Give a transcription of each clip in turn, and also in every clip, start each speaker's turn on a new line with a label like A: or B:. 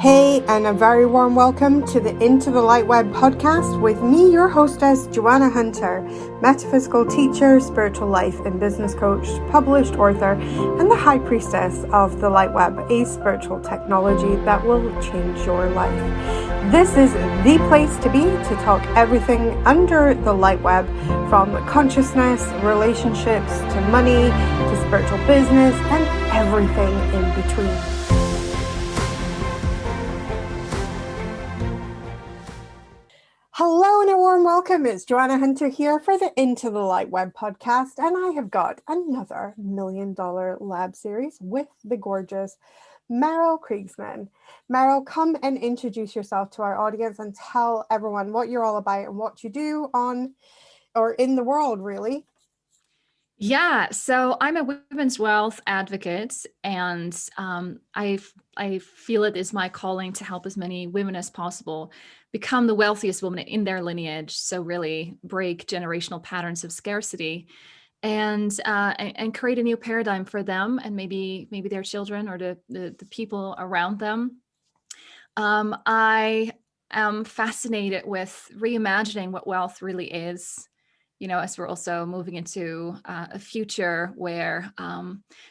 A: Hey, and a very warm welcome to the Into the LightWeb podcast with me, your hostess, Joanna Hunter, metaphysical teacher, spiritual life and business coach, published author, and the high priestess of the LightWeb, a spiritual technology that will change your life. This is the place to be to talk everything under the LightWeb, from consciousness, relationships, to money, to spiritual business, and everything in between. Hello and a warm welcome. It's Joanna Hunter here for the Into the LightWeb podcast, and I have got another $1 Million Lab series with the gorgeous Merel Kriegsman. Merel, come and introduce yourself to our audience and tell everyone what you're all about and what you do on or in the world, really.
B: Yeah, so I'm a women's wealth advocate, and I feel it is my calling to help as many women as possible become the wealthiest woman in their lineage. So really break generational patterns of scarcity, and create a new paradigm for them and maybe their children or the people around them. I am fascinated with reimagining what wealth really is, as we're also moving into a future where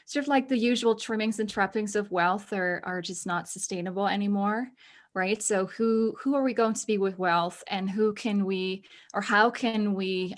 B: sort of like the usual trimmings and trappings of wealth are just not sustainable anymore, right? So who are we going to be with wealth, and how can we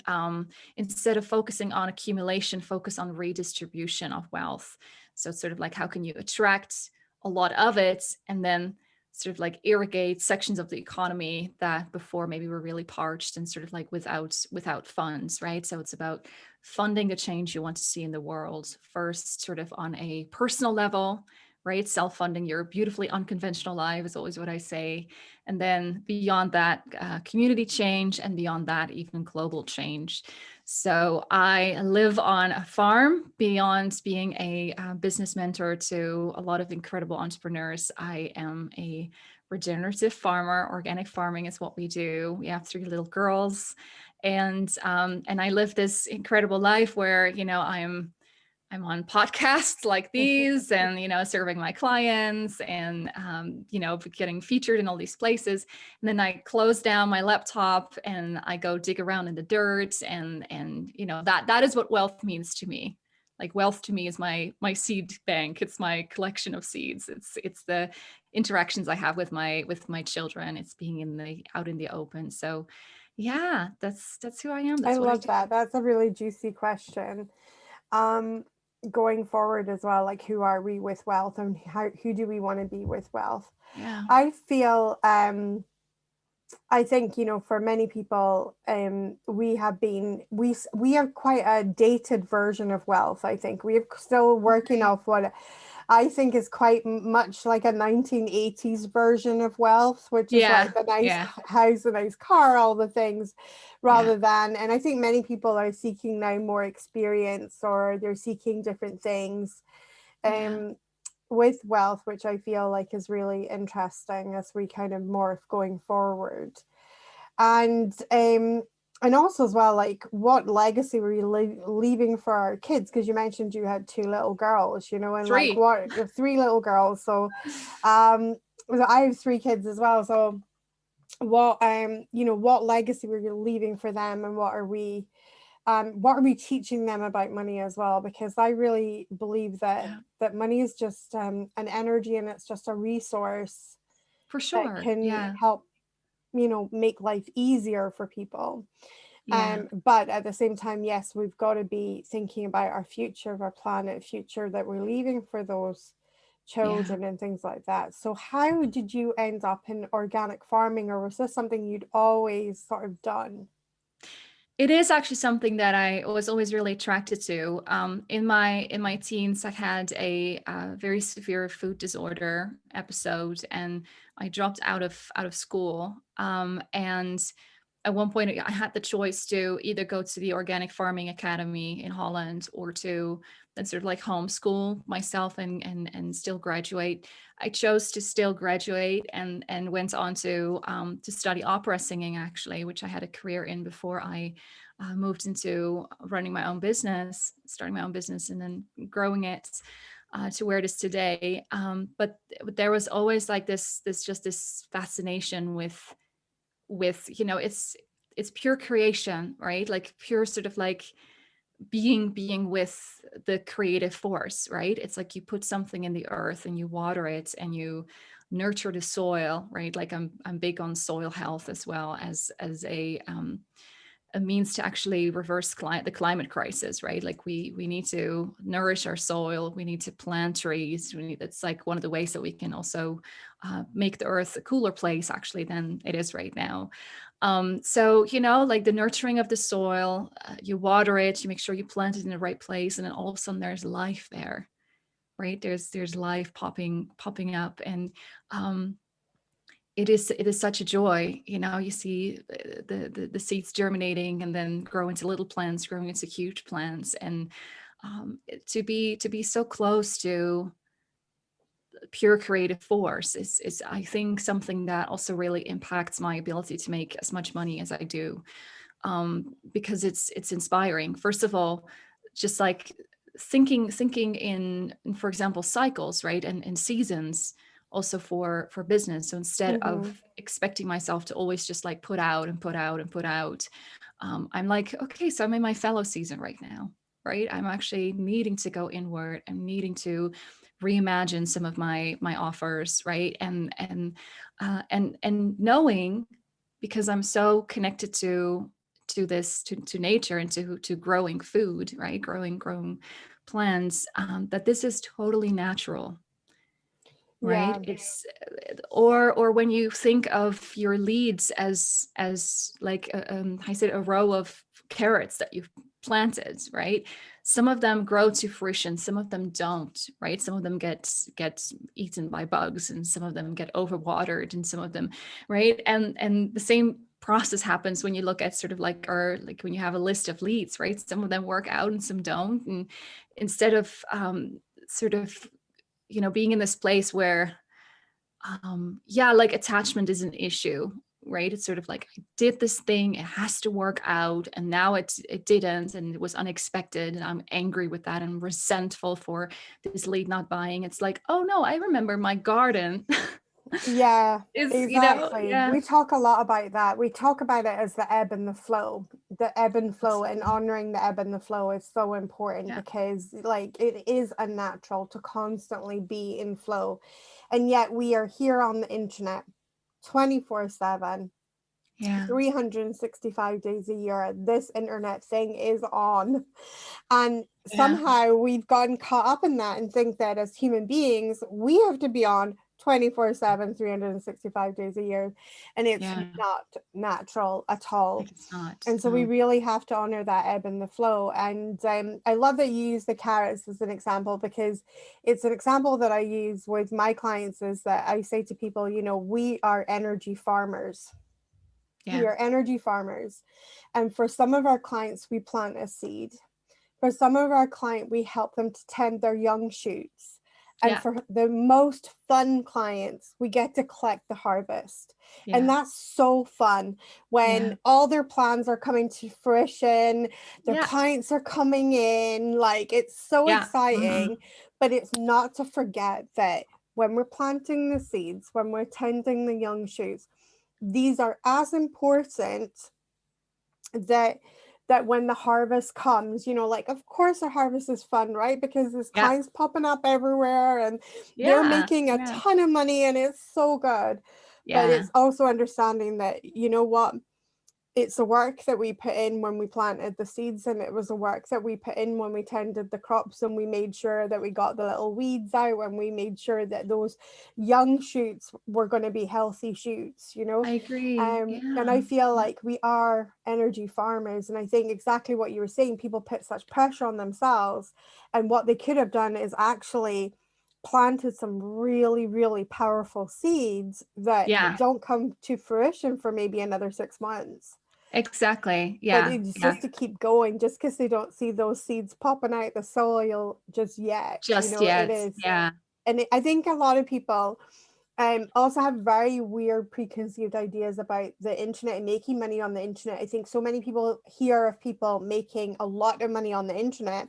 B: instead of focusing on accumulation, focus on redistribution of wealth? So it's sort of like, how can you attract a lot of it and then sort of like irrigate sections of the economy that before maybe were really parched and sort of like without funds, right? So it's about funding the change you want to see in the world first, sort of on a personal level, right? Self-funding your beautifully unconventional life is always what I say. And then beyond that, community change, and beyond that, even global change. So I live on a farm. Beyond being a business mentor to a lot of incredible entrepreneurs, I am a regenerative farmer. Organic farming is what we do. We have 3 little girls, and I live this incredible life where I'm on podcasts like these, and serving my clients, and getting featured in all these places. And then I close down my laptop and I go dig around in the dirt, and that is what wealth means to me. Like, wealth to me is my seed bank. It's my collection of seeds. It's the interactions I have with my children. It's being out in the open. So yeah, that's who I am. That's
A: I
B: what
A: love
B: do.
A: that. That's a really juicy question. Going forward as well, like, who are we with wealth, and who do we want to be with wealth?
B: Yeah.
A: I feel I think, for many people, we have quite a dated version of wealth. I think we are still working off what I think is quite much like a 1980s version of wealth, which is like the nice house, a nice car, all the things, rather than, and I think many people are seeking now more experience, or they're seeking different things with wealth, which I feel like is really interesting as we kind of morph going forward. And also as well, like, what legacy were you leaving for our kids? Because you mentioned you had 2 little girls, and
B: 3.
A: like, what, 3 little girls. So I have 3 kids as well. So what what legacy were you leaving for them, and what are we teaching them about money as well? Because I really believe that money is just an energy, and it's just a resource
B: For sure.
A: that can help make life easier for people. But at the same time, yes, we've got to be thinking about our future, our planet future that we're leaving for those children and things like that. So how did you end up in organic farming, or was this something you'd always sort of done?
B: It is actually something that I was always really attracted to. In my teens, I had a very severe food disorder episode, and I dropped out of school. And at one point, I had the choice to either go to the Organic Farming Academy in Holland, or to then sort of like homeschool myself and still graduate. I chose to still graduate, and went on to study opera singing, actually, which I had a career in before I moved into running my own business, starting my own business, and then growing it. to where it is today. But there was always like this fascination with it's pure creation, right? Like pure sort of like being with the creative force, right? It's like you put something in the earth and you water it and you nurture the soil, right? Like I'm big on soil health as well as a means to actually reverse the climate crisis, right? Like we need to nourish our soil, we need to plant trees. It's like one of the ways that we can also make the earth a cooler place actually than it is right now. So like the nurturing of the soil, you water it, you make sure you plant it in the right place, and then all of a sudden there's life there, right? There's life popping up, and it is such a joy. You see the seeds germinating and then grow into little plants, growing into huge plants, and to be so close to pure creative force is I think something that also really impacts my ability to make as much money as I do, because it's inspiring. First of all, just like thinking in for example cycles, right, and seasons, also for business. So instead
A: Mm-hmm.
B: of expecting myself to always just like put out and put out and put out, I'm like, okay, so I'm in my fallow season right now, right? I'm actually needing to go inward. I'm needing to reimagine some of my offers, right? And knowing, because I'm so connected to nature and to growing food, right? Growing plants, that this is totally natural, right?
A: Yeah.
B: It's or when you think of your leads as like I said, a row of carrots that you've planted, right? Some of them grow to fruition, some of them don't, right? Some of them get eaten by bugs, and some of them get overwatered, and some of them, right? And the same process happens when you look at sort of like, or like when you have a list of leads, right? Some of them work out and some don't, and instead of sort of being in this place where yeah, like attachment is an issue, right? It's sort of like, I did this thing, it has to work out, and now it didn't, and it was unexpected, and I'm angry with that and resentful for this lead not buying. It's like, oh no, I remember my garden
A: Yeah,
B: is,
A: exactly.
B: yeah,
A: We talk a lot about that. We talk about it as the ebb and the flow. The ebb and flow, and
B: absolutely.
A: honoring the ebb and the flow is so important,
B: Yeah,
A: because like it is unnatural to constantly be in flow. And yet we are here on the internet 24/7,
B: yeah,
A: 365 days a year. This internet thing is on. And
B: yeah,
A: somehow we've gotten caught up in that and think that as human beings, we have to be on 24/7, 365 days a year. And it's
B: yeah.
A: not natural at all.
B: Like it's not,
A: And so we
B: no.
A: really have to honor that ebb and the flow. And I love that you use the carrots as an example, because it's an example that I use with my clients, is that I say to people, we are energy farmers. We
B: Yeah,
A: are energy farmers. And for some of our clients, we plant a seed. For some of our client, we help them to tend their young shoots. And
B: yeah,
A: for the most fun clients, we get to collect the harvest. And
B: yeah,
A: that's so fun
B: yeah,
A: when all their plans are coming to fruition, their
B: yeah,
A: clients are coming in. Like, it's so
B: yeah. Mhm.
A: exciting. But it's not to forget that when we're planting the seeds, when we're tending the young shoots, these are as important that when the harvest comes, like, of course the harvest is fun, right? Because there's
B: Yeah,
A: clients popping up everywhere and they're
B: yeah,
A: making a
B: yeah,
A: ton of money and it's so good. But
B: yeah.
A: it's also understanding that, what, it's the work that we put in when we planted the seeds, and it was the work that we put in when we tended the crops, and we made sure that we got the little weeds out, and we made sure that those young shoots were going to be healthy shoots.
B: I agree.
A: And I
B: Yeah.
A: feel like we are energy farmers, and I think exactly what you were saying, people put such pressure on themselves, and what they could have done is actually planted some really, really powerful seeds that
B: Yeah,
A: don't come to fruition for maybe another 6 months.
B: exactly.
A: But
B: Yeah.
A: it's
B: Yeah.
A: just to keep going, just because they don't see those seeds popping out the soil just yet.
B: Just
A: It
B: yet.
A: is.
B: Yeah.
A: And I think a lot of people also have very weird preconceived ideas about the internet and making money on the internet. I think so many people hear of people making a lot of money on the internet,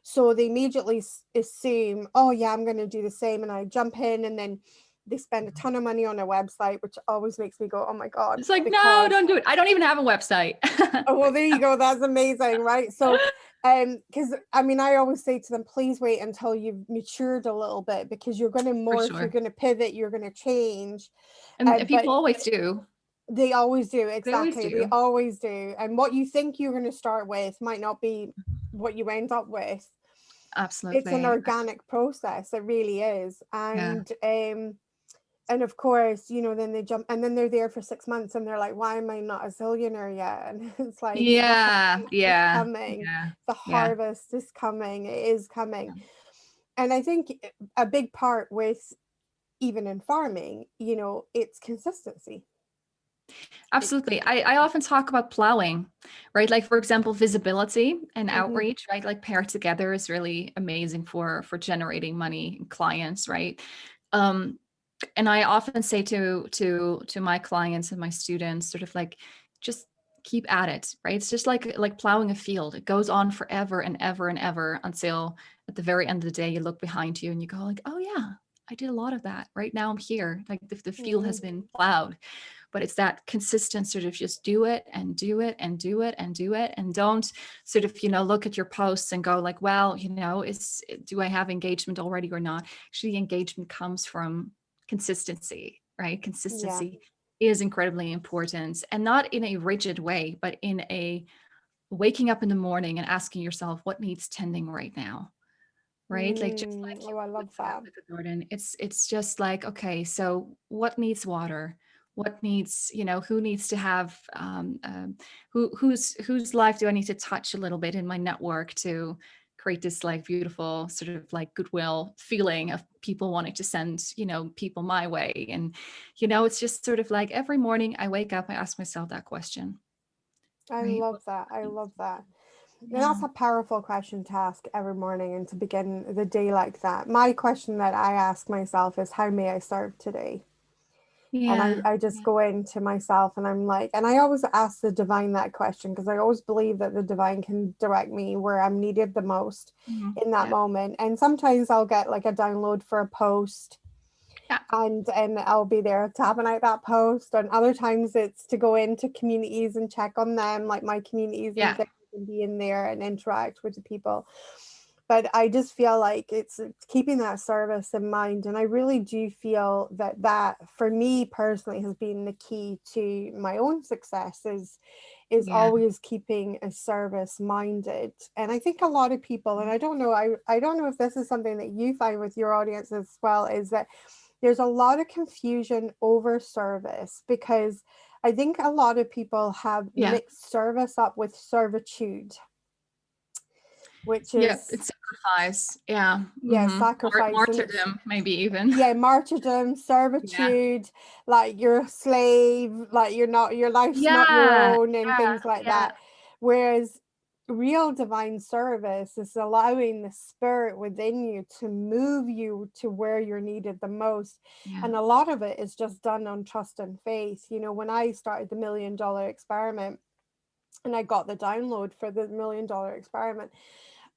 A: So they immediately assume, oh yeah, I'm going to do the same, and I jump in, and then they spend a ton of money on a website, which always makes me go, oh my God.
B: It's like, no,
A: Because
B: don't do it. I don't even have a website.
A: oh, well, there you go. That's amazing, right? So, because I mean, I always say to them, please wait until you've matured a little bit, because you're going to
B: For
A: morph, you're
B: sure.
A: going to pivot, you're going to change.
B: And
A: But
B: people always do.
A: they always do,
B: They always
A: exactly. They
B: do.
A: always do. And what you think you're going to start with might not be what you end up with. It's an
B: Absolutely.
A: organic process. It really is.
B: Yeah.
A: And of course, you know, then they jump, and then they're there for 6 months, and they're like, why am I not a zillionaire yet? And it's like, the
B: Yeah.
A: harvest is
B: Yeah.
A: coming.
B: Yeah.
A: The
B: Yeah.
A: harvest is coming. It is
B: Yeah.
A: coming. And I think a big part with, even in farming, you know, it's consistency.
B: Absolutely. I often talk about plowing, right? Like, for example, visibility and
A: Mhm.
B: outreach, right? Like paired together is really amazing for generating money and clients, right? Um, and I often say to my clients and my students, sort of like, just keep at it, right? It's just like plowing a field. It goes on forever and ever and ever until at the very end of the day you look behind you and you go like, oh yeah, I did a lot of that. Right now I'm here. Like the field has
A: Mhm.
B: been plowed. But it's that consistent sort of just do it and do it and do it and do it, and don't sort of, look at your posts and go like, well, do I have engagement already or not? Actually, engagement comes from consistency, right?
A: Yeah.
B: Consistency is incredibly important, and not in a rigid way, but in a waking up in the morning and asking yourself what needs tending right now, right? Like, just like you
A: Oh, I
B: would
A: love
B: with
A: that.
B: the garden, it's just like, okay, so what needs water? What needs, who needs to have, whose life do I need to touch a little bit in my network to create this like beautiful sort of like goodwill feeling of people wanting to send, people my way. And, it's just sort of like every morning I wake up, I ask myself that question,
A: I
B: right?
A: love that. I love that. And
B: Yeah.
A: that's a powerful question to ask every morning and to begin the day like that. My question that I ask myself is, how may I serve today? And
B: Yeah.
A: I just go into myself, and I'm like, and I always ask the divine that question, because I always believe that the divine can direct me where I'm needed the most
B: Mhm.
A: in that
B: Yeah.
A: moment. And sometimes I'll get like a download for a post,
B: Yeah.
A: and I'll be there tapping out that post. And other times it's to go into communities and check on them, like my communities and
B: Yeah.
A: things, and be in there and interact with the people. But I just feel like it's keeping that service in mind. And I really do feel that for me personally has been the key to my own success, is
B: Yeah.
A: always keeping a service minded. And I think a lot of people, and I don't know if this is something that you find with your audience as well, is that there's a lot of confusion over service, because I think a lot of people have
B: Yeah.
A: mixed service up with servitude, which
B: Yeah,
A: is,
B: it's sacrifice. Yeah.
A: yeah, sacrifice. And it's,
B: Martyrdom, maybe even.
A: yeah, martyrdom,
B: Yeah.
A: servitude, like you're a slave, like you're not, your life's not your
B: Yeah.
A: own, and
B: Yeah.
A: things like
B: Yeah.
A: that. Whereas real divine service is allowing the spirit within you to move you to where you're needed the most.
B: Yeah.
A: And a lot of it is just done on trust and faith. You know, when I started the $1 million experiment and I got the download for the $1 million experiment,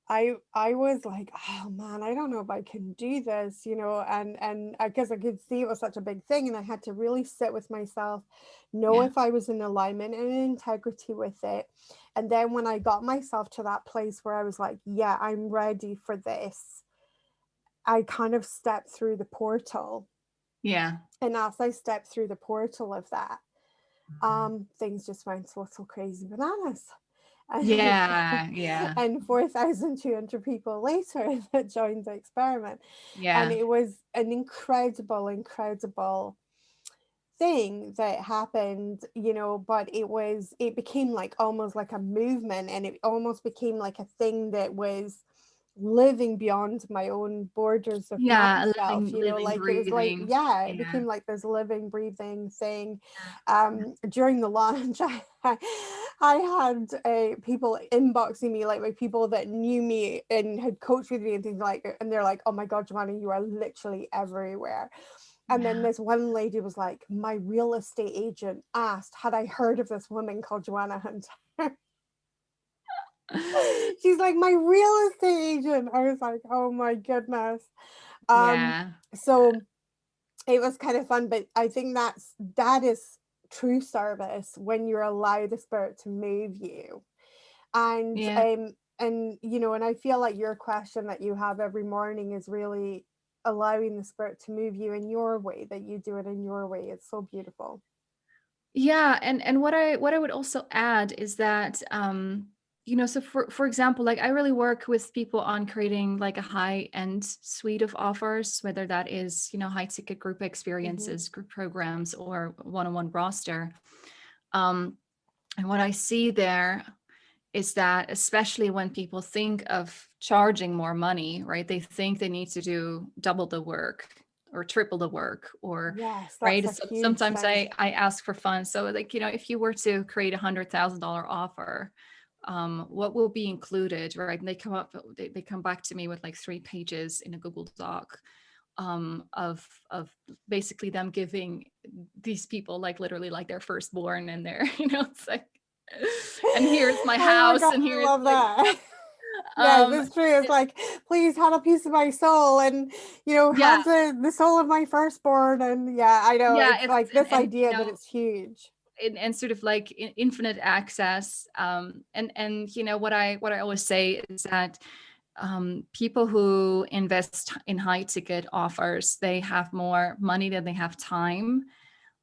A: I was like, oh man, I don't know if I can do this, you know, and I guess I could see it was such a big thing, and I had to really sit with myself, know
B: Yeah.
A: if I was in alignment and in integrity with it. And then when I got myself to that place where I was like, yeah, I'm ready for this, I kind of stepped through the portal.
B: Yeah.
A: And as I stepped through the portal of that, things just went a little crazy bananas. And,
B: Yeah. Yeah.
A: and 4,200 people later that joined the experiment. And
B: Yeah.
A: it was an incredible thing that happened, you know, but it became like almost like a movement, and it almost became like a thing that was living beyond my own borders of
B: Yeah.
A: myself,
B: Living,
A: you know,
B: living,
A: like it was like,
B: breathing.
A: yeah, it
B: Yeah.
A: became like this living breathing thing.
B: Yeah.
A: During the launch, I had people inboxing me, like people that knew me and had coached with me and things like it, and they're like, oh my god, Joanna, you are literally everywhere. And then
B: Yeah.
A: this one lady was like, my real estate agent asked, had I heard of this woman called Joanna Hunter? She's like, my real estate agent. I was like, oh my goodness.
B: Yeah.
A: So it was kind of fun, but I think that is true service, when you allow the spirit to move you.
B: Yeah.
A: And you know, and I feel like your question that you have every morning is really allowing the spirit to move you in your way, that you do it in your way. It's so beautiful.
B: Yeah, and what I would also add is that so for example, like I really work with people on creating like a high end suite of offers, whether that is, high ticket group
A: Hmm.
B: experiences, group programs, or one-on-one roster. And what I see there is that, especially when people think of charging more money, right? They think they need to do double the work or triple the work, or
A: Yes, that's
B: right.
A: a
B: So
A: huge
B: sometimes
A: thing.
B: I ask for fun. So like, if you were to create $100,000 offer, what will be included, right? And they come back to me with like 3 pages in a Google Doc, of basically them giving these people like literally like their firstborn, and their, it's like, and here's my
A: Oh my
B: house,
A: God,
B: and
A: I
B: here's
A: love
B: like,
A: that. Yes,
B: um
A: it's true. It's like, please have a piece of my soul, and
B: yeah,
A: have the soul of my firstborn. And yeah, I know,
B: yeah,
A: it's
B: it's
A: like this
B: and
A: idea, but it's huge.
B: and sort of like infinite access. And what I always say is that, people who invest in high ticket offers, they have more money than they have time,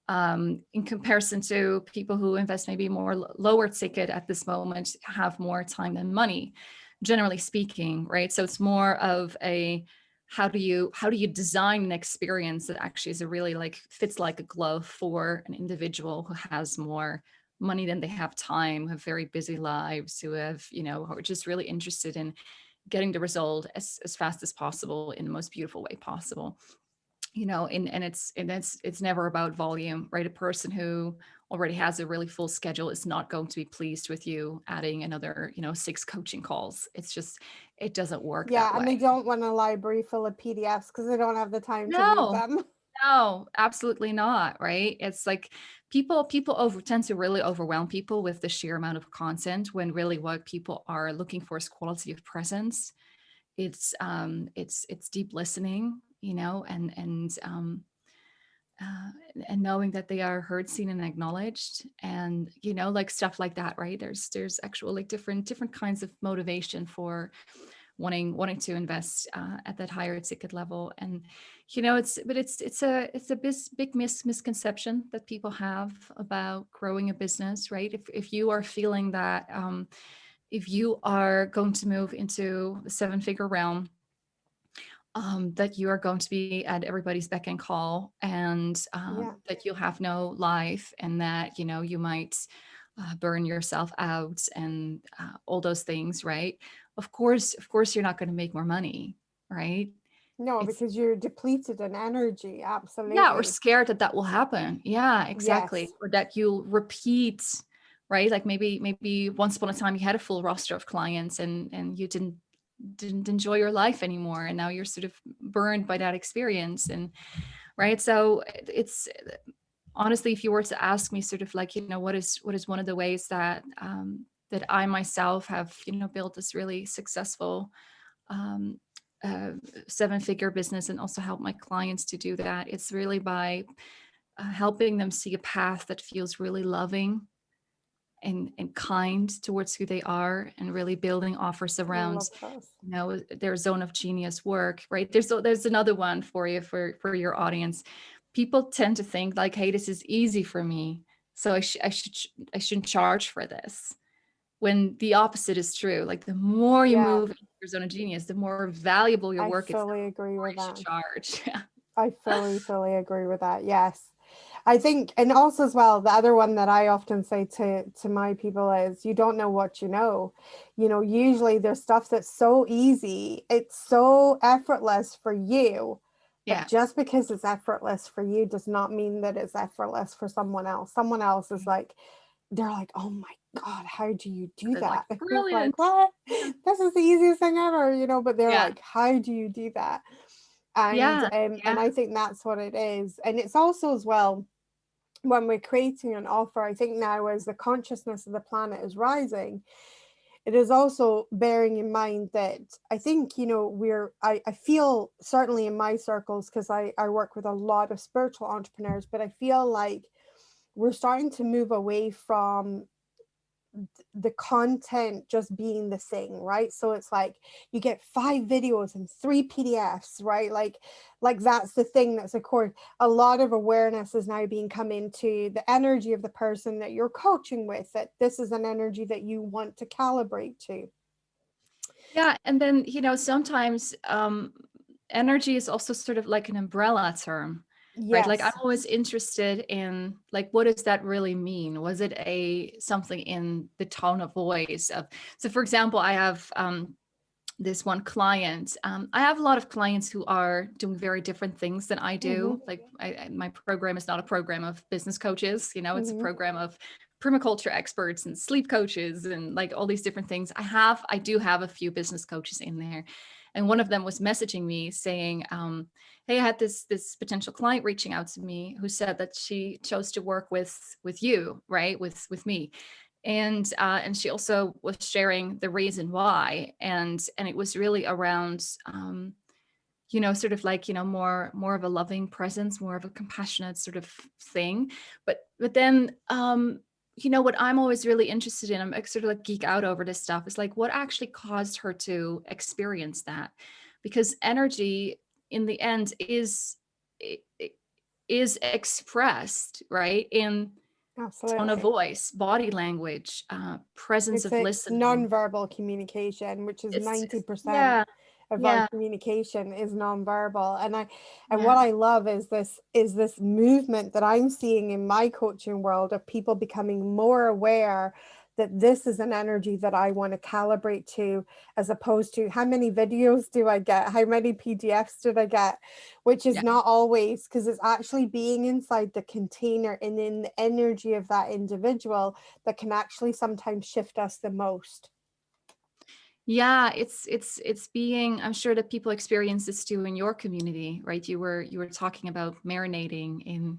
B: in comparison to people who invest maybe more lower ticket at this moment, have more time than money, generally speaking, right? So it's more of a, how do you design an experience that actually is a really like fits like a glove for an individual who has more money than they have time, who have very busy lives, who have, who are just really interested in getting the result as fast as possible in the most beautiful way possible. And it's never about volume, right? A person who already has a really full schedule is not going to be pleased with you adding another, 6 coaching calls. It's just, it doesn't work that
A: Yeah, and they
B: way.
A: don't want a library full of PDFs because they don't have the time to read
B: No,
A: them.
B: no, absolutely not, right? It's like people over tend to really overwhelm people with the sheer amount of content, when really what people are looking for is quality of presence. It's deep listening, uh, and knowing that they are heard, seen, and acknowledged, and like stuff like that, right? There's actual like different kinds of motivation for wanting to invest, at that higher ticket level. And it's a big misconception that people have about growing a business, right? If you are feeling that, if you are going to move into the 7-figure realm, that you are going to be at everybody's beck and call, and
A: Yeah.
B: that you'll have no life, and that you might, burn yourself out, and all those things, right? Of course you're not going to make more money, right?
A: No,
B: It's,
A: because you're depleted in energy.
B: yeah, or
A: Absolutely.
B: scared that that will happen. Yeah, exactly.
A: Yes.
B: Or that you'll repeat, right? Like maybe once upon a time you had a full roster of clients, and you didn't enjoy your life anymore, and now you're sort of burned by that experience. And right, so it's honestly, if you were to ask me sort of like, what is one of the ways that, that I myself have, built this really successful, um, uh, 7-figure business, and also help my clients to do that, it's really by, helping them see a path that feels really loving and kind towards who they are, and really building offers
A: I
B: around,
A: love this.
B: their zone of genius work, right? There's another one for you, for your audience. People tend to think like, hey, this is easy for me, so I shouldn't charge for this, when the opposite is true. Like, the more you
A: Yeah,
B: move into your zone of genius, the more valuable your
A: I
B: work is, the
A: fully agree
B: more
A: with
B: you should
A: that.
B: charge.
A: I fully agree with that. Yes. I think, and also as well, the other one that I often say to my people is, you don't know what you know. Usually there's stuff that's so easy, it's so effortless for you, but
B: Yeah.
A: just because it's effortless for you does not mean that it's effortless for someone else. Someone else is like, they're like, oh my God, how do you do
B: They're like,
A: that? It's like,
B: brilliant.
A: what?
B: Yeah.
A: This is the easiest thing ever, but they're
B: Yeah.
A: like, how do you do that? And
B: Yeah.
A: I think that's what it is. And it's also as well, when we're creating an offer, I think now as the consciousness of the planet is rising, it is also bearing in mind that I think, you know, I feel certainly in my circles, because I work with a lot of spiritual entrepreneurs, but I feel like we're starting to move away from the content just being the thing, right? So it's like you get 5 videos and 3 PDFs, right? Like that's the thing that's occurred. A lot of awareness is now being come into the energy of the person that you're coaching with, that this is an energy that you want to calibrate to.
B: Yeah, and then, you know, sometimes energy is also sort of like an umbrella term, right? Like I'm
A: Yes.
B: always interested in like, what does that really mean? Was it a something in the tone of voice of, so for example, I have this one client. I have a lot of clients who are doing very different things than I
A: Mm-hmm.
B: do. Like my program is not a program of business coaches, you know, it's a
A: Mm-hmm.
B: program of permaculture experts and sleep coaches and like all these different things. I do have a few business coaches in there. And one of them was messaging me saying, hey, I had this potential client reaching out to me who said that she chose to work with you, right? With me, and she also was sharing the reason why, and it was really around you know, sort of like, you know, more of a loving presence, more of a compassionate sort of thing. But then you know, what I'm always really interested in, I'm sort of like geek out over this stuff, is like what actually caused her to experience that, because energy in the end it is expressed, right, in tone of
A: Absolutely.
B: voice, body language, presence of
A: It's
B: listening.
A: nonverbal communication, which is
B: It's
A: 90%
B: yeah,
A: of our
B: yeah,
A: communication is nonverbal. And what
B: yeah,
A: I love is this movement that I'm seeing in my coaching world of people becoming more aware that this is an energy that I want to calibrate to, as opposed to how many videos do I get? How many PDFs did I get? Which is
B: yeah.
A: not always, because it's actually being inside the container and in the energy of that individual that can actually sometimes shift us the most.
B: Yeah, it's being, I'm sure that people experience this too in your community, right? You were talking about marinating in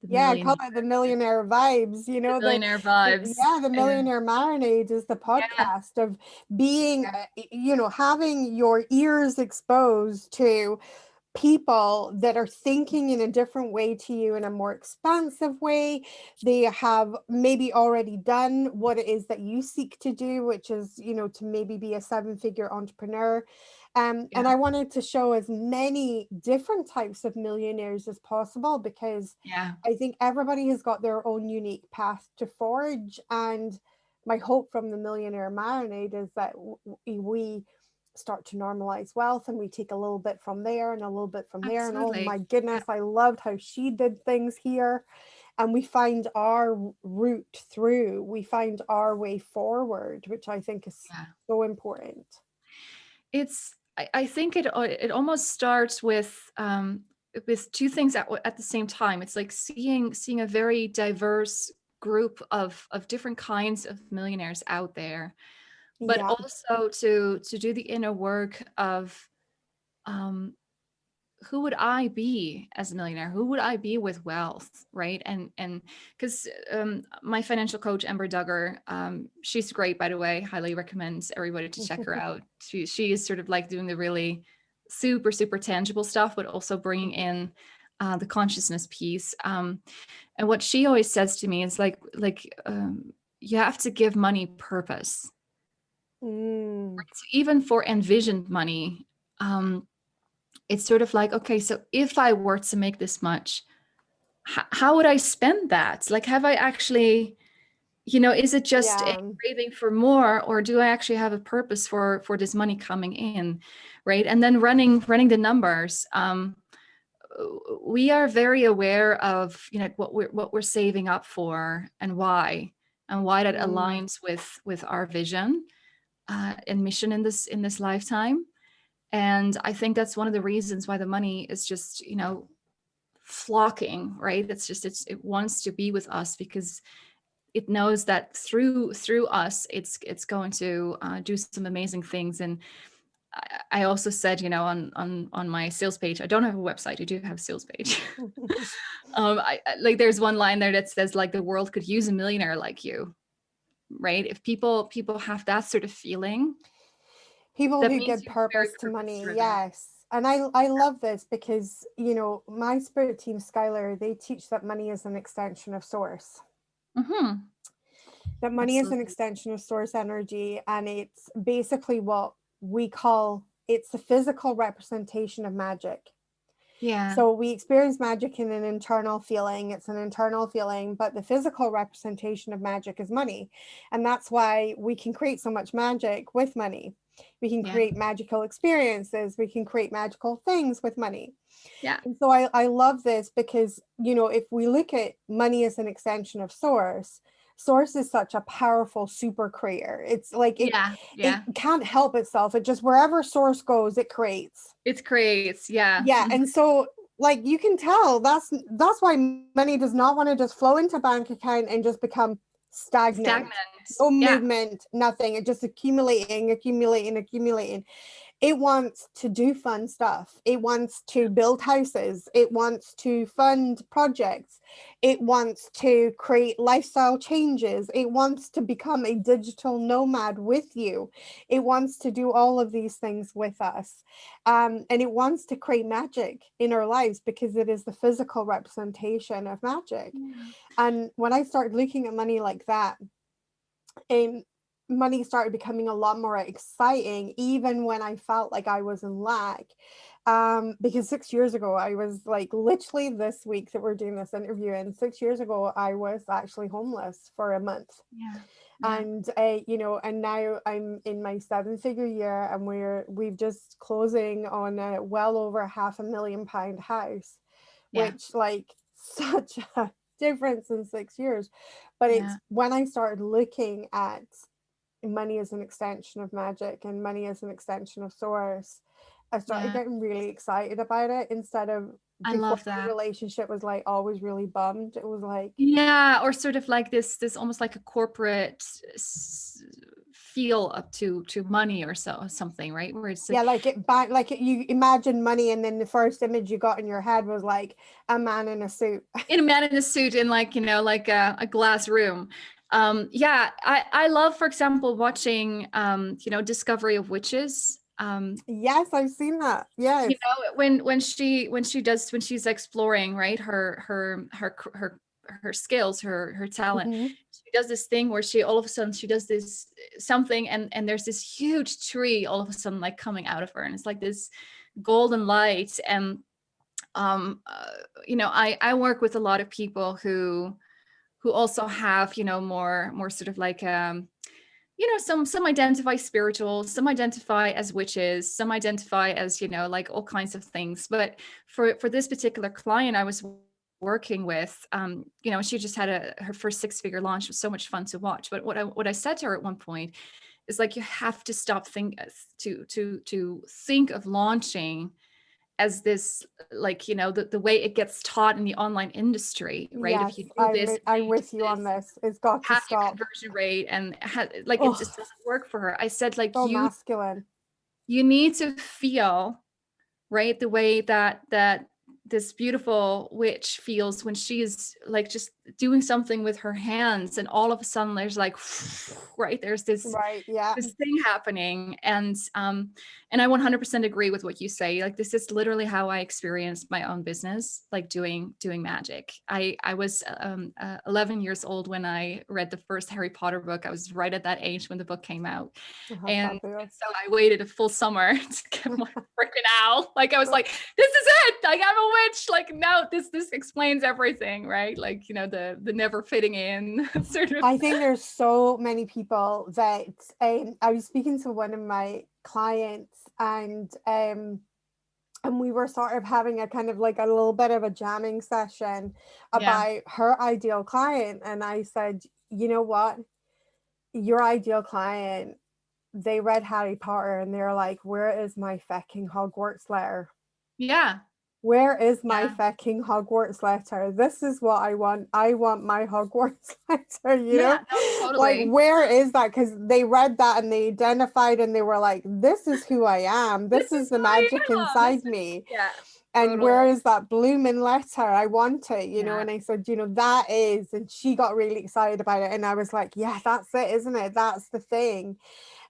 B: the
A: Yeah, I call
B: million
A: it the millionaire vibes, you
B: the
A: know,
B: millionaire vibes.
A: yeah, the
B: And
A: millionaire marinade is the
B: yeah,
A: podcast of being, you know, having your ears exposed to people that are thinking in a different way to you, in a more expansive way. They have maybe already done what it is that you seek to do, which is, you know, to maybe be a 7-figure entrepreneur. And
B: yeah,
A: I wanted to show as many different types of millionaires as possible, because
B: yeah,
A: I think everybody has got their own unique path to forge. And my hope from the Millionaire Marinade is that we start to normalize wealth, and we take a little bit from there and a little bit from there. And oh
B: absolutely.
A: my
B: Yeah,
A: goodness, I loved how she did things here. And we find our route through, we find our way forward, which I think is
B: yeah.
A: so important.
B: I think it almost starts with two things at the same time. It's like seeing a very diverse group of different kinds of millionaires out there, but
A: Yeah.
B: also to do the inner work of um, who would I be as a millionaire? Who would I be with wealth, right? And because my financial coach Amber Duggar, she's great, by the way. Highly recommend everybody to check her out. She is sort of like doing the really super tangible stuff, but also bringing in the consciousness piece. And what she always says to me is like you have to give money purpose.
A: Mm,
B: So even for envisioned money. It's sort of like, okay, so if I were to make this much, how would I spend that? Like, have I actually, you know, is it just a
A: yeah.
B: craving for more, or do I actually have a purpose for this money coming in, right? And then running the numbers. We are very aware of, you know, what we're saving up for and why that
A: Mm,
B: aligns with our vision and mission in this lifetime. And I think that's one of the reasons why the money is just, you know, flocking, right? It wants to be with us because it knows that through us, it's going to do some amazing things. And I also said, you know, on my sales page, I don't have a website. I do have a sales page. Like there's one line there that says like the world could use a millionaire like you. right? If people have that sort of feeling,
A: People
B: that
A: who
B: means
A: give
B: you're very
A: purpose to
B: purpose
A: money,
B: driven.
A: yes. And I love this because, you know, my spirit team, Skylar, they teach that money is an extension of source.
B: Mm-hmm.
A: That money is an
B: Absolutely.
A: extension of source energy, and it's basically what we call, it's the physical representation of magic.
B: Yeah.
A: So we experience magic in an internal feeling. It's an internal feeling, but the physical representation of magic is money. And that's why we can create so much magic with money. We can
B: Yeah.
A: create magical experiences. We can create magical things with money.
B: Yeah.
A: And so I love this because, you know, if we look at money as an extension of source, source is such a powerful super creator. It's like
B: Yeah.
A: it
B: Yeah.
A: can't help itself. It just, wherever source goes, it creates.
B: It creates. Yeah.
A: Yeah,
B: Mhm.
A: and so like you can tell that's why money does not want to just flow into bank account and just become stagnant.
B: Stagnant.
A: No
B: Yeah.
A: movement, nothing. It just accumulating. It wants to do fun stuff. It wants to build houses. It wants to fund projects. It wants to create lifestyle changes. It wants to become a digital nomad with you. It wants to do all of these things with us. And it wants to create magic in our lives because it is the physical representation of magic.
B: Yeah.
A: And when I started looking at money like that, and money started becoming a lot more exciting, even when I felt like I was in lack. Because 6 years ago, I was like, literally this week that we're doing this interview, and 6 years ago, I was actually homeless for a month.
B: Yeah. Yeah.
A: And you know, and now I'm in my 7-figure year, and we've just closing on a well over £500,000 house,
B: Yeah.
A: which like such a difference in 6 years. But
B: Yeah.
A: it's when I started looking at money as an extension of magic and money as an extension of source, I started
B: Yeah.
A: getting really excited about it, instead of
B: I
A: before
B: love
A: my
B: that.
A: relationship was like always really bummed. It was like,
B: Yeah, or sort of like this almost like a corporate feel up to money or something, right? Where it's
A: yeah, like it back, like you imagine money, and then the first image you got in your head was like a man in a suit.
B: in a man in a suit in like, you know, like a glass room. Yeah, I love, for example, watching you know, Discovery of Witches.
A: Yes, I've seen that. Yes.
B: You know, when she's exploring, right, her skills, her talent,
A: Hmm.
B: she does this thing where she all of a sudden she does this something, and there's this huge tree all of a sudden like coming out of her, and it's like this golden light. And um uh, you know, I work with a lot of people who also have, you know, more sort of like you know, some identify spiritual, some identify as witches, some identify as, you know, like all kinds of things. But for this particular client I was working with, you know, she just had her first 6-figure launch. It was so much fun to watch. But what I said to her at one point is like, you have to stop to think of launching as this, like, you know, the way it gets taught in the online industry, right? If
A: Yes,
B: you do this and then
A: I'm
B: you do
A: with you on
B: this,
A: this. It's got to
B: half your
A: stop.
B: conversion rate, and like it just
A: Oh,
B: doesn't work for her. I said, like,
A: so masculine.
B: you need to feel, right, the way that this beautiful witch feels when she's like just doing something with her hands, and all of a sudden there's like right, there's
A: Right. Yeah.
B: this thing happening. And I 100% agree with what you say. Like, this is literally how I experienced my own business, like doing magic. I was 11 years old when I read the first Harry Potter book. I was right at that age when the book came out.
A: Oh,
B: And
A: fabulous.
B: so I waited a full summer to get my freaking owl. Like, I was like, this is it. Like, I'm a witch. Like, no, this explains everything, right? Like, you know, the never fitting in sort of.
A: I think there's so many people that I was speaking to one of my clients, and we were sort of having a kind of like a little bit of a jamming session
B: Yeah.
A: about her ideal client. And I said, you know what? Your ideal client, they read Harry Potter and they're like, where is my fucking Hogwarts letter?
B: Yeah.
A: Where is my
B: Yeah.
A: fucking Hogwarts letter? This is what I want. I want my Hogwarts letter, you
B: Yeah.
A: know?
B: No,
A: Like,
B: totally.
A: where is that? Because they read that and they identified and they were like, this is who I am.
B: This
A: This is
B: is
A: the
B: who I
A: magic
B: am. This
A: inside
B: is,
A: me.
B: yeah.
A: And where
B: Totally.
A: is that blooming letter? I want it,
B: Yeah,
A: and I said, that is, and she got really excited about it. And I was like, yeah, that's it, isn't it? That's the thing.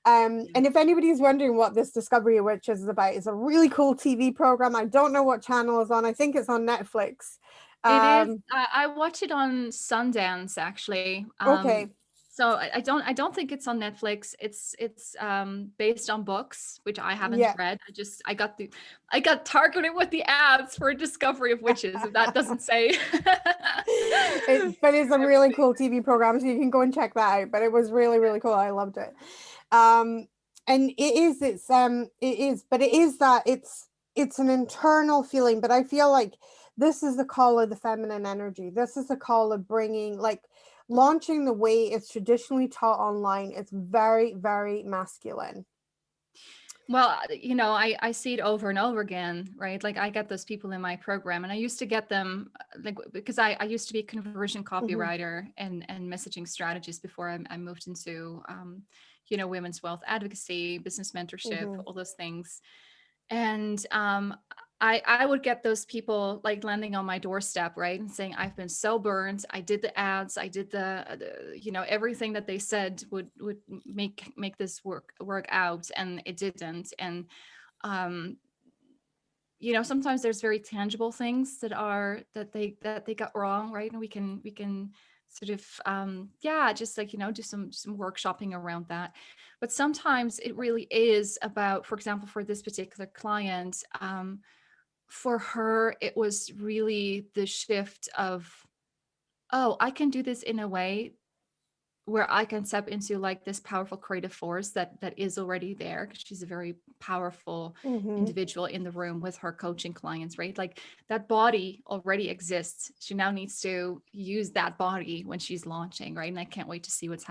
B: yeah.
A: And if anybody's wondering what this Discovery of Witches is about, it's a really cool TV program. I don't know what channel it's on. I think it's on Netflix.
B: It is. I watch it on Sundance actually.
A: Okay.
B: So I don't think it's on Netflix. It's based on books, which I haven't
A: Yeah.
B: read. I got targeted with the ads for Discovery of Witches. If that doesn't say.
A: But it's a really cool TV program, so you can go and check that out. But it was really, really cool. I loved it. And it is that it's an internal feeling, but I feel like this is the call of the feminine energy. This is the call of bringing, like, launching the way it's traditionally taught online. It's very, very masculine.
B: Well, I see it over and over again, right? Like I get those people in my program, and I used to get them like because I used to be a conversion
A: Mm-hmm.
B: copywriter and messaging strategist before I moved into women's wealth advocacy, business mentorship,
A: Mm-hmm.
B: all those things. And I would get those people like landing on my doorstep, right, and saying, I've been so burned. I did the ads, I did the everything that they said would make this work out, and it didn't. And um, sometimes there's very tangible things that they got wrong, right? And we can sort of yeah, just like do some workshopping around that. But sometimes it really is about, for example, for this particular client, for her it was really the shift of, oh, I can do this in a way where I can step into like this powerful creative force that is already there, because she's a very powerful
A: Mm-hmm.
B: individual in the room with her coaching clients, right? Like that body already exists. She now needs to use that body when she's launching, right? And I can't wait to see what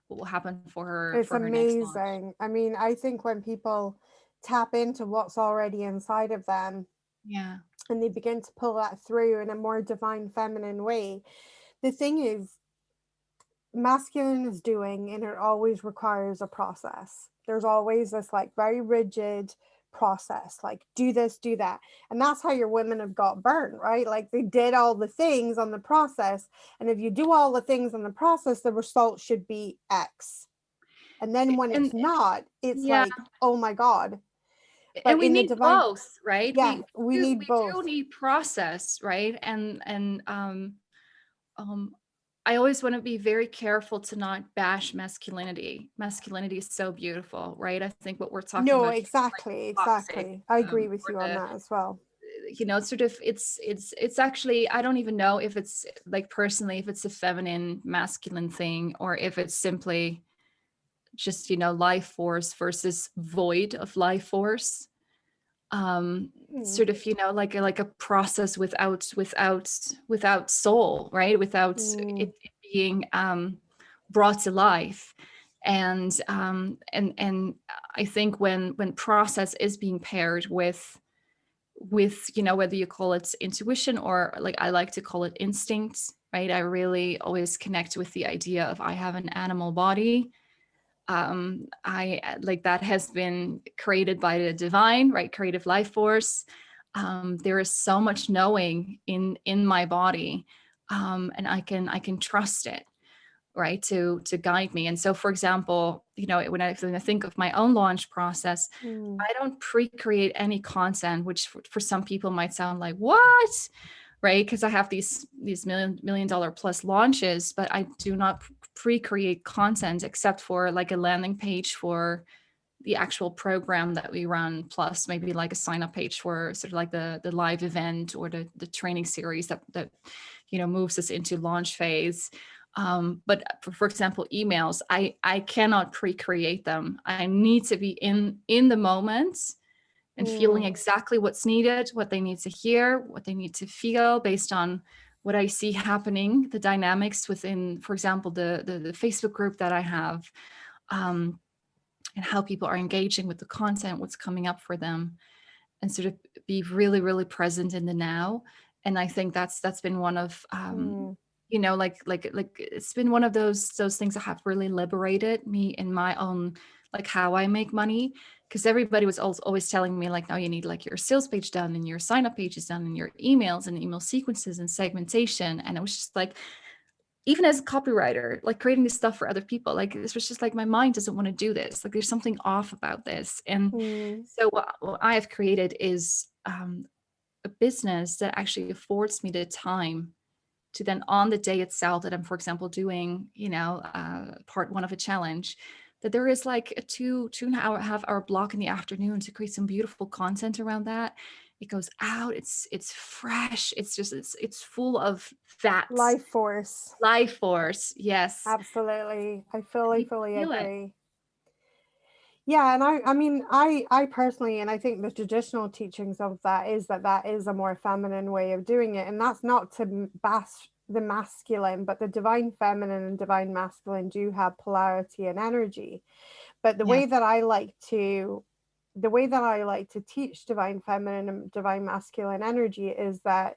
B: will happen
A: It's
B: for her next launch.
A: amazing. I mean, I think when people tap into what's already inside of them
B: Yeah.
A: and they begin to pull that through in a more divine feminine way, the thing is, masculine is doing, and it always requires a process. There's always this like very rigid process, like do this, do that. And that's how your women have got burned, right? Like they did all the things on the process, and if you do all the things on the process, the result should be X. And then when
B: And
A: it's not, it's
B: yeah,
A: like, oh my God.
B: and
A: But
B: we
A: in the
B: need
A: divine,
B: both, right?
A: yeah, we need
B: We
A: both.
B: do need process, right? And um I always want to be very careful to not bash masculinity. Masculinity is so beautiful, right? I think what we're talking
A: No,
B: about here is like
A: exactly,
B: toxic,
A: exactly. I agree with
B: or
A: you on
B: the
A: that as well.
B: sort of it's actually, I don't even know if it's like personally if it's a feminine masculine thing, or if it's simply just life force versus void of life force.
A: Mm,
B: Sort of like a process without soul, right, without
A: mm,
B: it being brought to life. And I think when process is being paired with whether you call it intuition, or like I like to call it instinct, right? I really always connect with the idea of I have an animal body. I like that has been created by the divine, right, creative life force. There is so much knowing in my body, and I can trust it, right, to guide me. And so, for example, when I think of my own launch process,
A: mm,
B: I don't pre-create any content, which for some people might sound like, what, right? Because I have these million dollar plus launches, but I do not pre-create content except for like a landing page for the actual program that we run, plus maybe like a sign up page for sort of like the live event, or the training series that moves us into launch phase. But for example, emails, I cannot pre-create them. I need to be in the moment and feeling
A: mm,
B: exactly what's needed, what they need to hear, what they need to feel based on what I see happening, the dynamics within, for example, the Facebook group that I have, um, and how people are engaging with the content, what's coming up for them, and sort of be really, really present in the now. And I think that's been one of
A: mm.
B: like it's been one of those things that have really liberated me in my own, like how I make money, because everybody was always telling me like, now you need like your sales page done and your sign up pages done and your emails and email sequences and segmentation. And I was just like, even as a copywriter, like creating this stuff for other people, like this was just like, my mind doesn't want to do this. Like there's something off about this. And so what I have created is a business that actually affords me the time to then, on the day itself that I'm, for example, doing, part one of a challenge, that there is like a two and a half hour block in the afternoon to create some beautiful content around that. It goes out, it's fresh, it's full of that
A: Life force.
B: life force. Yes.
A: Absolutely. I
B: You
A: fully
B: feel it.
A: agree. Yeah, and I mean, I personally, and I think the traditional teachings of that is a more feminine way of doing it, and that's not to bash the masculine, but the divine feminine and divine masculine do have polarity and energy. But the
B: Yeah.
A: way that I like to teach divine feminine and divine masculine energy is that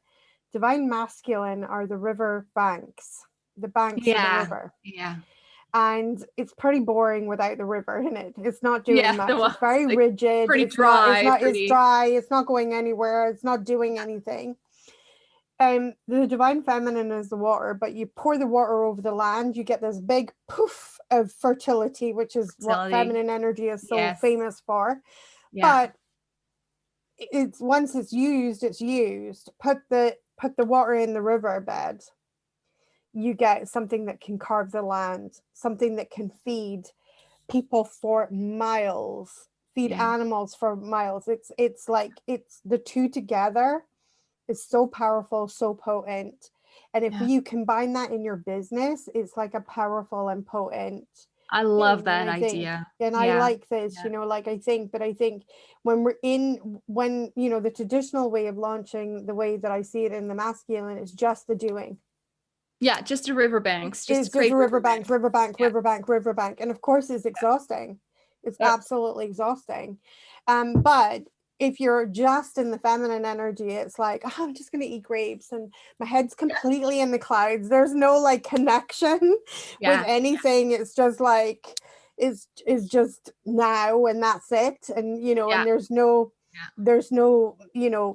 A: divine masculine are the river banks, the banks of the
B: Yeah.
A: river.
B: Yeah.
A: And it's pretty boring without the river in it. It's not doing
B: Yeah.
A: much. It's very
B: Like
A: rigid.
B: pretty
A: It's not,
B: dry,
A: it's
B: pretty.
A: dry. It's not going anywhere. It's not doing anything. The divine feminine is the water, but you pour the water over the land, you get this big poof of fertility, which is what
B: Fertility.
A: feminine energy is so
B: Yes.
A: famous for.
B: Yeah.
A: But it's once it's used. Put the water in the riverbed, you get something that can carve the land, something that can feed people for miles, feed
B: Yeah.
A: animals for miles. It's like it's the two together is so powerful, so potent. And if
B: Yeah.
A: you combine that in your business, it's like a powerful and potent
B: I love
A: thing.
B: that
A: And I think,
B: idea.
A: and I
B: Yeah.
A: like this,
B: Yeah.
A: like I think when the traditional way of launching, the way that I see it in the masculine, is just the doing.
B: Yeah. Just the riverbanks, just to
A: It's just
B: create
A: a
B: riverbanks.
A: riverbank,
B: Yeah.
A: riverbank. And of course it's exhausting. It's absolutely exhausting. But if you're just in the feminine energy, it's like, oh, I'm just going to eat grapes and my head's completely in the clouds. There's no like connection with
B: Yeah.
A: anything. It's just like, is just now and that's it. And,
B: Yeah.
A: and there's no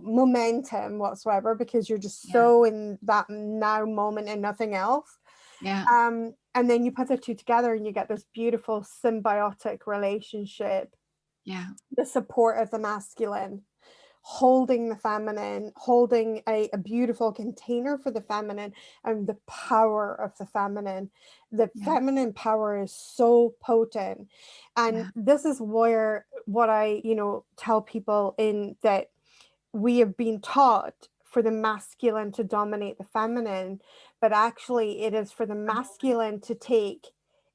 A: momentum whatsoever, because you're just
B: Yeah.
A: so in that now moment and nothing else.
B: Yeah.
A: And then you put the two together and you get this beautiful symbiotic relationship,
B: Yeah.
A: the support of the masculine holding the feminine, holding a beautiful container for the feminine, and the power of the feminine. The
B: Yeah.
A: feminine power is so potent. And
B: Yeah.
A: this is where what I, tell people in that we have been taught for the masculine to dominate the feminine, but actually it is for the masculine to take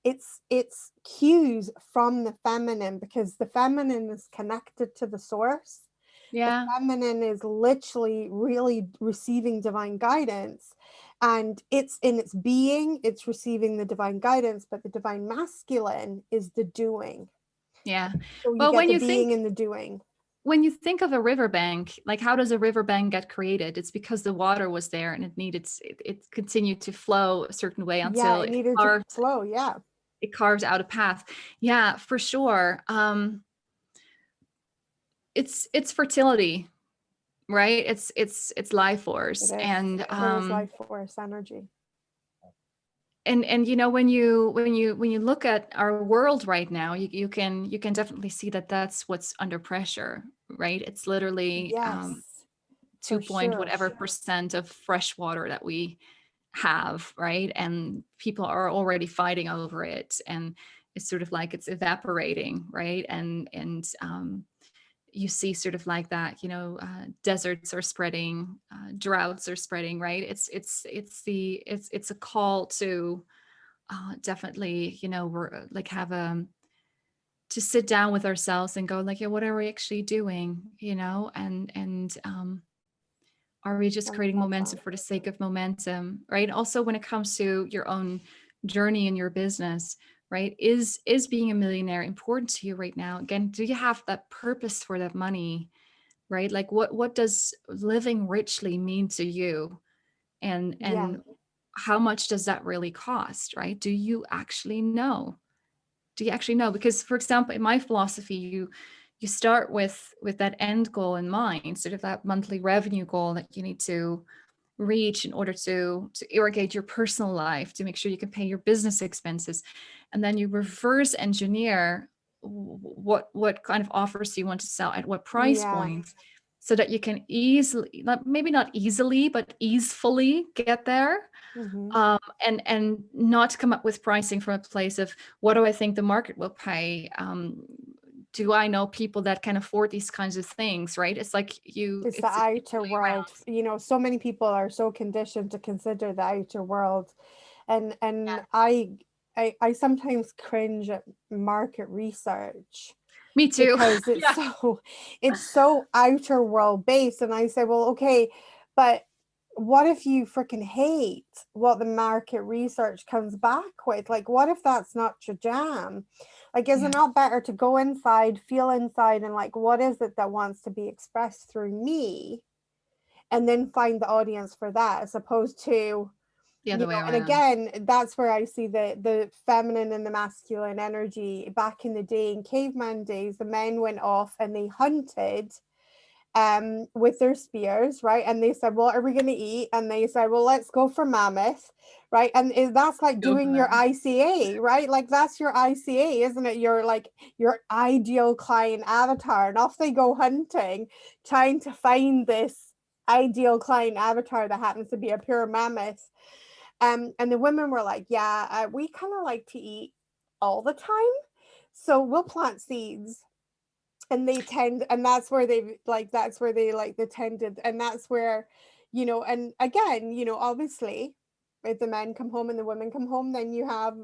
A: its cues from the feminine, because the feminine is connected to the source. The
B: Yeah.
A: feminine is literally really receiving divine guidance, and it's in its being, it's receiving the divine guidance, but the divine masculine is the doing.
B: Yeah.
A: So you
B: Well,
A: get the being and the doing.
B: when you think of a riverbank, like how does a riverbank get created? It's because the water was there and it continued to flow a certain way
A: Yeah,
B: until
A: it needed to flow. Yeah.
B: it carves out a path. Yeah, for sure. It's fertility, right? It's life
A: It
B: force.
A: is. It is life force energy.
B: And when you look at our world right now, you can definitely see that that's what's under pressure, right? It's literally
A: Yes,
B: 2
A: for
B: point
A: sure.
B: whatever percent of fresh water that we have, right? And people are already fighting over it, and it's sort of like it's evaporating, right? And you see sort of like that, deserts are spreading, droughts are spreading, right? It's a call to definitely, we're like have to sit down with ourselves and go like, yeah, what are we actually doing, and are we just
A: I
B: creating
A: love
B: momentum
A: that.
B: for the sake of momentum, right? Also, when it comes to your own journey in your business, right? Is being a millionaire important to you right now? Again, do you have that purpose for that money, right? Like what does living richly mean to you? And
A: Yeah.
B: how much does that really cost, right? Do you actually know? Because, for example, in my philosophy, you start with that end goal in mind, sort of that monthly revenue goal that you need to reach in order to irrigate your personal life, to make sure you can pay your business expenses. And then you reverse engineer what kind of offers you want to sell at what price
A: Yeah.
B: points, so that you can easily, maybe not easily, but easily get there.
A: Mm-hmm.
B: And not come up with pricing from a place of, what do I think the market will pay? Do I know people that can afford these kinds of things, right? It's like
A: It's the
B: it's
A: outer
B: way around.
A: world. So many people are so conditioned to consider the outer world. And
B: Yeah.
A: I sometimes cringe at market research
B: Me too.
A: because
B: Yeah.
A: it's so outer world based. And I say, well, okay, but what if you freaking hate what the market research comes back with? Like, what if that's not your jam? Like, is it
B: Yeah.
A: not better to go inside, feel inside, and like, what is it that wants to be expressed through me? And then find the audience for that, as opposed to,
B: The other way
A: and
B: around.
A: again, that's where I see the feminine and the masculine energy. Back in the day, in caveman days, the men went off and they hunted with their spears, right? And they said, what are we going to eat? And they said, well, let's go for mammoth, right? And that's like
B: Go for
A: doing your
B: them.
A: ICA, right? Like that's your ICA, isn't it? You're like your ideal client avatar. And off they go hunting, trying to find this ideal client avatar that happens to be a pure mammoth. And the women were like, yeah, we kind of like to eat all the time. So we'll plant seeds. And they tend, and that's where they like the tended, and that's where, and again, obviously, if the men come home and the women come home, then you have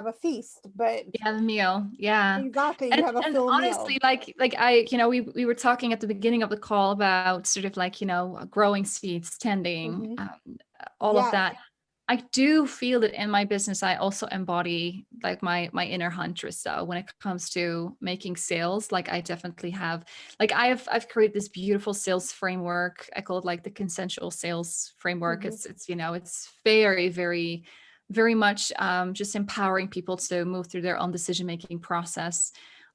A: a feast, but
B: Yeah, the meal. Yeah.
A: exactly, you
B: And
A: have a
B: and
A: full meal.
B: honestly, like I, we were talking at the beginning of the call about sort of like, growing seeds, tending,
A: Hmm.
B: all of
A: Yes.
B: that. I do feel that in my business, I also embody like my inner huntress. So when it comes to making sales, like I definitely have, like I've created this beautiful sales framework. I call it like the consensual sales framework.
A: Hmm.
B: It's very, very, very much just empowering people to move through their own decision making process.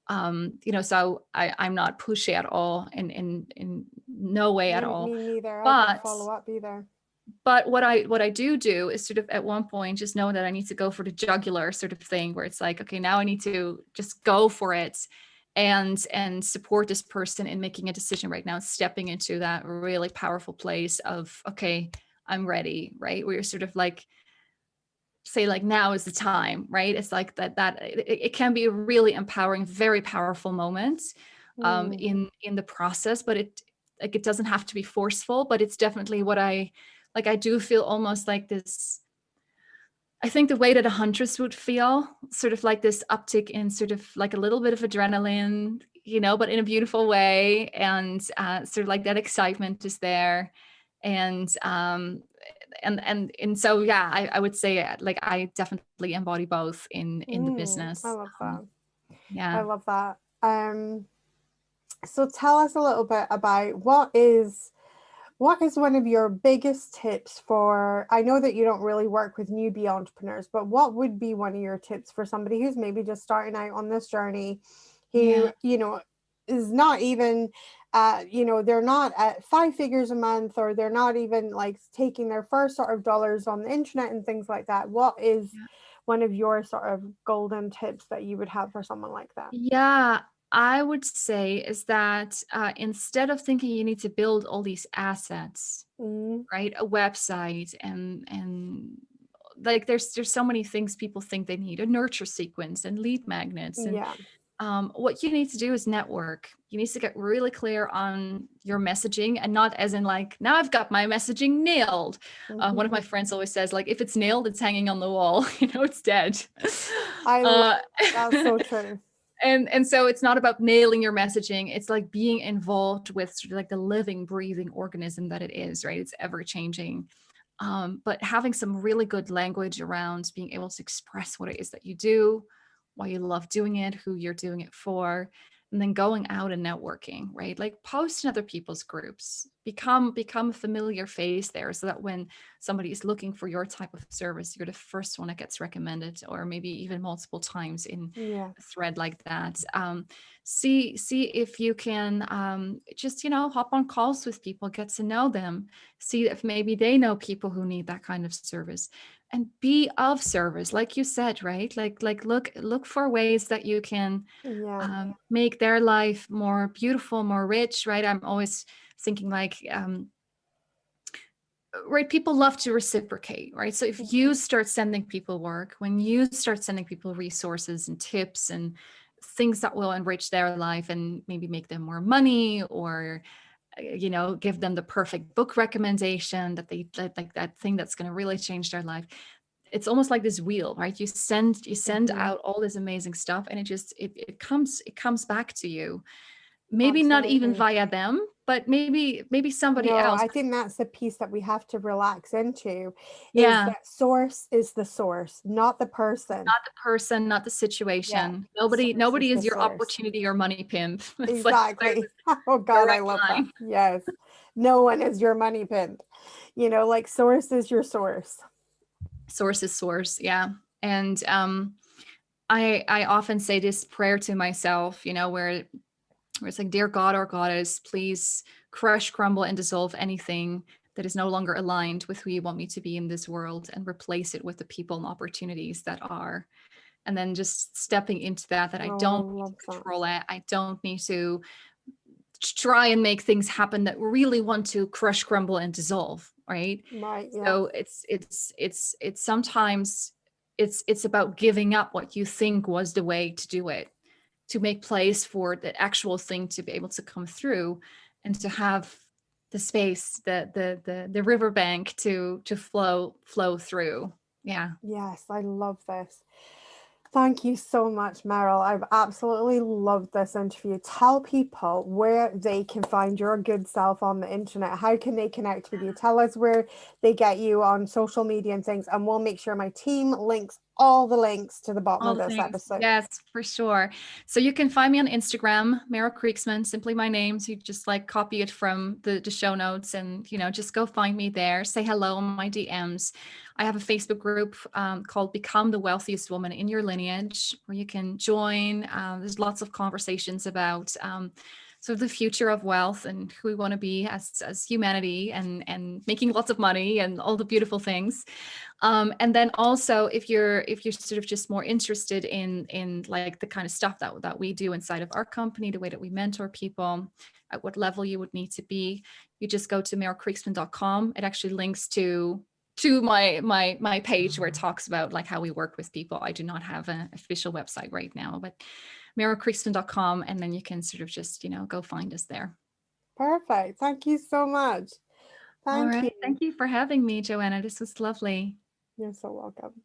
B: So I'm not pushy at all, in no way at all.
A: Me neither. I don't
B: But
A: follow up either.
B: what I do is sort of at one point just know that I need to go for the jugular sort of thing, where it's like, okay, now I need to just go for it and support this person in making a decision right now, stepping into that really powerful place of, okay, I'm ready, right? Where you're sort of like, say like, now is the time, right? It's like it can be a really empowering, very powerful moment
A: Mm.
B: in the process, but it doesn't have to be forceful, but it's definitely what I do feel almost like this. I think the way that a huntress would feel, sort of like this uptick in sort of like a little bit of adrenaline, but in a beautiful way, and sort of like that excitement is there, and so yeah, I would say like I definitely embody both in the
A: I
B: business.
A: love that. I
B: Yeah.
A: love that. So tell us a little bit about what is one of your biggest tips for, I know that you don't really work with newbie entrepreneurs, but what would be one of your tips for somebody who's maybe just starting out on this journey, who,
B: Yeah.
A: is not even, they're not at 5 figures a month, or they're not even like taking their first sort of dollars on the internet and things like that. What is one of your sort of golden tips that you would have for someone like that?
B: Yeah, I would say is that instead of thinking you need to build all these assets,
A: Mm,
B: right? A website and like there's so many things people think they need, a nurture sequence and lead magnets. And
A: yeah.
B: what you need to do is network. You need to get really clear on your messaging, and not as in like, now I've got my messaging nailed. One of
A: Mhm.
B: my friends always says, like, if it's nailed, it's hanging on the wall. It's dead.
A: I love
B: uh,
A: That's so true.
B: and so it's not about nailing your messaging. It's like being involved with sort of like the living, breathing organism that it is, right? It's ever changing. But having some really good language around being able to express what it is that you do, why you love doing it, who you're doing it for, and then going out and networking, right? Like post in other people's groups, become a familiar face there, so that when somebody is looking for your type of service, you're the first one that gets recommended, or maybe even multiple times in
A: Yeah.
B: a thread like that. See if you can just, hop on calls with people, get to know them, see if maybe they know people who need that kind of service, and be of service, like you said, right? Like look for ways that you can
A: Yeah.
B: make their life more beautiful, more rich, right? I'm always thinking like, right, people love to reciprocate, right? So if you start sending people work, when you start sending people resources and tips and things that will enrich their life and maybe make them more money, or give them the perfect book recommendation that they like, that thing that's going to really change their life, it's almost like this wheel, right? You send
A: Mhm.
B: out all this amazing stuff, and it comes back to you. Maybe not even
A: Absolutely.
B: via them, but maybe somebody
A: No,
B: else.
A: I think that's the piece that we have to relax into, is
B: Yeah,
A: that source is the source, not the person.
B: not the person, not the
A: Yeah,
B: situation. Nobody
A: source is
B: nobody
A: the
B: is your
A: source.
B: opportunity or money pimp. It's like
A: Exactly. Oh
B: the
A: God, I
B: direct
A: love that.
B: line.
A: Yes. No one is your money pimp. Like source is your source.
B: Source is source, yeah. And I often say this prayer to myself, where it's like, dear God or Goddess, please crush, crumble, and dissolve anything that is no longer aligned with who you want me to be in this world, and replace it with the people and opportunities that are. And then just stepping into that I
A: Oh, I
B: don't need to
A: love that.
B: control it. I don't need to try and make things happen that really want to crush, crumble, and dissolve, right?
A: Right. Yeah.
B: So it's sometimes it's about giving up what you think was the way to do it, to make place for the actual thing to be able to come through, and to have the space, the riverbank to flow through. Yeah.
A: Yes, I love this. Thank you so much, Merel. I've absolutely loved this interview. Tell people where they can find your good self on the internet. How can they connect with you? Tell us where they get you on social media and things, and we'll make sure my team links all the links to the bottom
B: All
A: of this
B: things.
A: episode.
B: Yes, for sure. So you can find me on Instagram, Merel Kriegsman, simply my name. So you just like copy it from the show notes, and, just go find me there. Say hello in my DMs. I have a Facebook group called Become the Wealthiest Woman in Your Lineage, where you can join. There's lots of conversations about sort of the future of wealth and who we want to be as humanity, and making lots of money and all the beautiful things. And then also, if you're sort of just more interested in like the kind of stuff that we do inside of our company, the way that we mentor people, at what level you would need to be, you just go to merelkriegsman.com. It actually links to my page, where it talks about like how we work with people. I do not have an official website right now, but merelkriegsman.com, and then you can sort of just go find us there.
A: Perfect. Thank you so much.
B: All
A: Thank
B: right.
A: you.
B: Thank you for having me, Joanna. This was lovely.
A: You're so welcome.